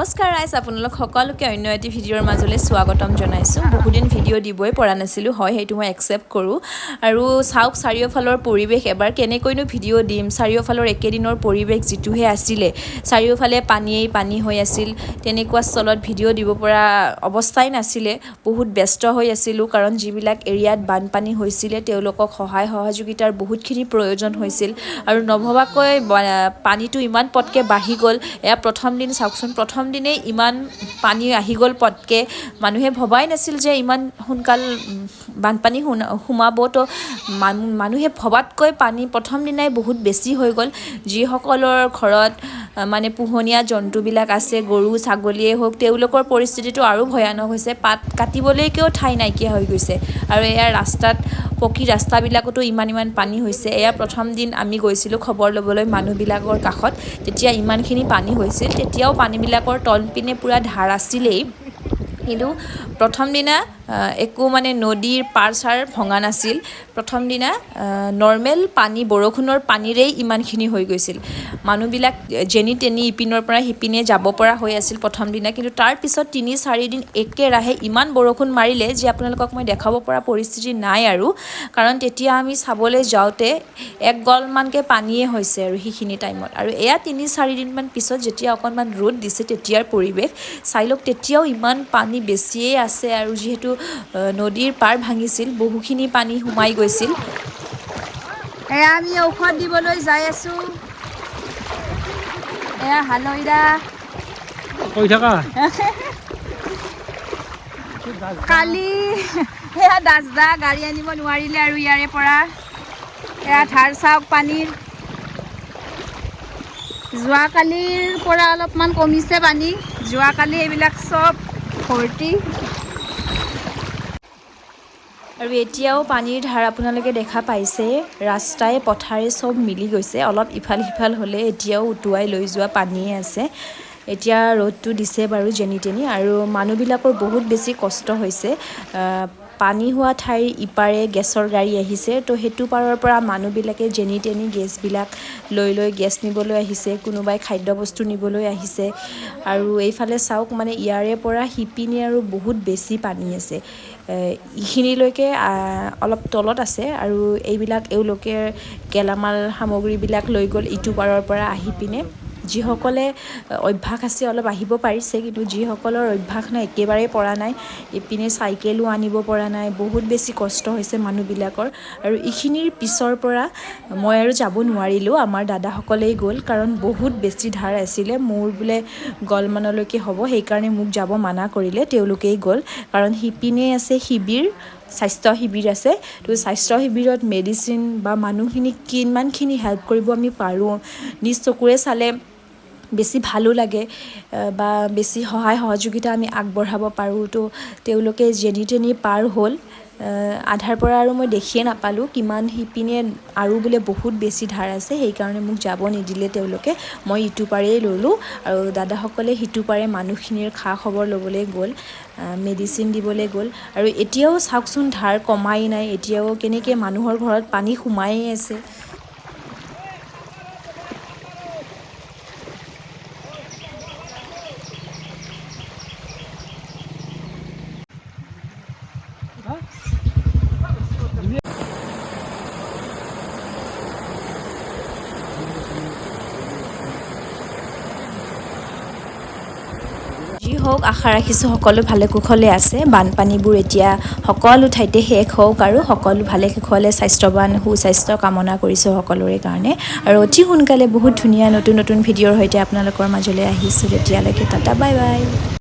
নমস্কাৰ গাইজ আপোনালোক সকলোকে অন্য এটি ভিডিঅ'ৰ মাজলৈ স্বাগতম জনাইছোঁ বহুদিন ভিডিঅ' দিবই পৰা নাছিলোঁ হয় সেইটো মই একচেপ্ট কৰোঁ আৰু চাওক চাৰিওফালৰ পৰিৱেশ এবাৰ কেনেকৈনো ভিডিঅ' দিম চাৰিওফালৰ একেদিনৰ পৰিৱেশ যিটোহে আছিলে চাৰিওফালে পানীয়েই পানী হৈ আছিল তেনেকুৱা স্থলত ভিডিঅ' দিব পৰা অৱস্থাই নাছিলে বহুত ব্যস্ত হৈ আছিলোঁ কাৰণ যিবিলাক এৰিয়াত বানপানী হৈছিলে তেওঁলোকক সহায় সহযোগিতাৰ বহুতখিনি প্ৰয়োজন হৈছিল আৰু নভবাকৈ পানীটো ইমান পটকৈ বাঢ়ি গ'ল এয়া প্ৰথম দিন চাওকচোন প্ৰথম দিনেই ইমান পানী আহি গ'ল পটকে মানুহে ভবাই নাছিল যে ইমান সোনকাল বানপানী সোমাব তো মানুহে ভবাতকৈ পানী প্ৰথম দিনাই বহুত বেছি হৈ গ'ল যিসকলৰ ঘৰত মানে পোহনীয়া জন্তুবিলাক আছে গৰু ছাগলীয়ে হওক তেওঁলোকৰ পৰিস্থিতিটো আৰু ভয়ানক হৈছে পাত কাটিবলৈকেও ঠাই নাইকিয়া হৈ গৈছে আৰু এয়া ৰাস্তাত পকী ৰাস্তাবিলাকতো ইমান পানী হৈছে এয়া প্ৰথম দিন আমি গৈছিলোঁ খবৰ ল'বলৈ মানুহবিলাকৰ কাষত তেতিয়া ইমানখিনি পানী হৈছিল তেতিয়াও পানীবিলাকৰ তলপিনে পূৰা ধাৰ আছিলেই কিন্তু প্ৰথম দিনা একো মানে নদীৰ পাৰ চাৰ ভঙা নাছিল প্ৰথম দিনা নৰ্মেল পানী বৰষুণৰ পানীৰেই ইমানখিনি হৈ গৈছিল মানুহবিলাক যেনি তেনি ইপিনৰ পৰা সিপিনে যাব পৰা হৈ আছিল প্ৰথম দিনা কিন্তু তাৰ পিছত ৩-৪ দিন একেৰাহে ইমান বৰষুণ মাৰিলে যে আপোনালোকক মই দেখাব পৰা পৰিস্থিতি নাই আৰু কাৰণ তেতিয়া আমি চাবলৈ যাওঁতে এক গলমানকৈ পানীয়ে হৈছে আৰু সেইখিনি টাইমত আৰু এয়া ৩-৪ দিনমান পিছত যেতিয়া অকণমান ৰ'দ দিছে তেতিয়াৰ পৰিৱেশ চাই লওক তেতিয়াও ইমান পানী বেছিয়ে আছে আৰু যিহেতু নদীৰ পাৰ ভাঙিছিল বহুখিনি পানী সোমাই গৈছিল এয়া আমি ঔষধ দিবলৈ যাই আছোঁ এয়া হালইৰা কৈ থাকা কালি সেয়া দাসদা গাড়ী আনিব নোৱাৰিলে আৰু ইয়াৰে পৰা এয়া ধাৰ চাওক পানীৰ যোৱাকালিৰ পৰা অলপমান কমিছে পানী যোৱাকালি এইবিলাক চব ভৰ্তি আৰু এতিয়াও পানীৰ ধাৰ আপোনালোকে দেখা পাইছে ৰাস্তাই পথাৰে চব মিলি গৈছে অলপ ইফাল সিফাল হ'লে এতিয়াও উটুৱাই লৈ যোৱা পানীয়ে আছে এতিয়া ৰ'দটো দিছে বাৰু যেনি তেনি আৰু মানুহবিলাকৰ বহুত বেছি কষ্ট হৈছে পানী হোৱা ঠাইৰ ইপাৰে গেছৰ গাড়ী আহিছে তো সেইটো পাৰৰ পৰা মানুহবিলাকে যেনি তেনি গেছবিলাক লৈ গেছ নিবলৈ আহিছে কোনোবাই খাদ্যবস্তু নিবলৈ আহিছে আৰু এইফালে চাওক মানে ইয়াৰে পৰা সিপিনে আৰু বহুত বেছি পানী আছে এইখিনিলৈকে অলপ তলত আছে আৰু এইবিলাক এওঁলোকে গেলামাল সামগ্ৰীবিলাক লৈ গ'ল ইটো পাৰৰ পৰা আহি পিনে যিসকলে অভ্যাস আছে অলপ আহিব পাৰিছে কিন্তু যিসকলৰ অভ্যাস নাই একেবাৰে পৰা নাই ইপিনে চাইকেলো আনিব পৰা নাই বহুত বেছি কষ্ট হৈছে মানুহবিলাকৰ আৰু এইখিনিৰ পিছৰ পৰা মই আৰু যাব নোৱাৰিলোঁ আমাৰ দাদাসকলেই গ'ল কাৰণ বহুত বেছি ধাৰ আছিলে মোৰ বোলে গলমানলৈকে হ'ব সেইকাৰণে মোক যাব মানা কৰিলে তেওঁলোকেই গ'ল কাৰণ সিপিনে আছে শিবিৰ স্বাস্থ্য শিবিৰ আছে তো স্বাস্থ্য শিবিৰত মেডিচিন বা মানুহখিনিক কিমানখিনি হেল্প কৰিব আমি পাৰোঁ নিজ চকুৰে চালে বেছি ভালো লাগে বা বেছি সহায় সহযোগিতা আমি আগবঢ়াব পাৰোঁ তো তেওঁলোকে যেনি তেনি পাৰ হ'ল আধাৰ পৰা আৰু মই দেখিয়ে নাপালোঁ কিমান সিপিনে আৰু বোলে বহুত বেছি ধাৰ আছে সেইকাৰণে মোক যাব নিদিলে তেওঁলোকে মই ইটো পাৰেই ল'লোঁ আৰু দাদাসকলে সিটো পাৰে মানুহখিনিৰ খা খবৰ ল'বলৈ গ'ল মেডিচিন দিবলৈ গ'ল আৰু এতিয়াও চাওকচোন ধাৰ কমাই নাই এতিয়াও কেনেকৈ মানুহৰ ঘৰত পানী সোমায়েই আছে যি হওক আশা ৰাখিছোঁ সকলো ভালে কুশলে আছে বানপানীবোৰ এতিয়া সকলো ঠাইতে শেষ হওক আৰু সকলো ভালে কুশলে স্বাস্থ্যৱান সুস্বাস্থ্য কামনা কৰিছোঁ সকলোৰে কাৰণে আৰু অতি সোনকালে বহুত ধুনীয়া নতুন ভিডিঅ'ৰ সৈতে আপোনালোকৰ মাজলৈ আহিছোঁ তেতিয়ালৈকে টাটা বাই বাই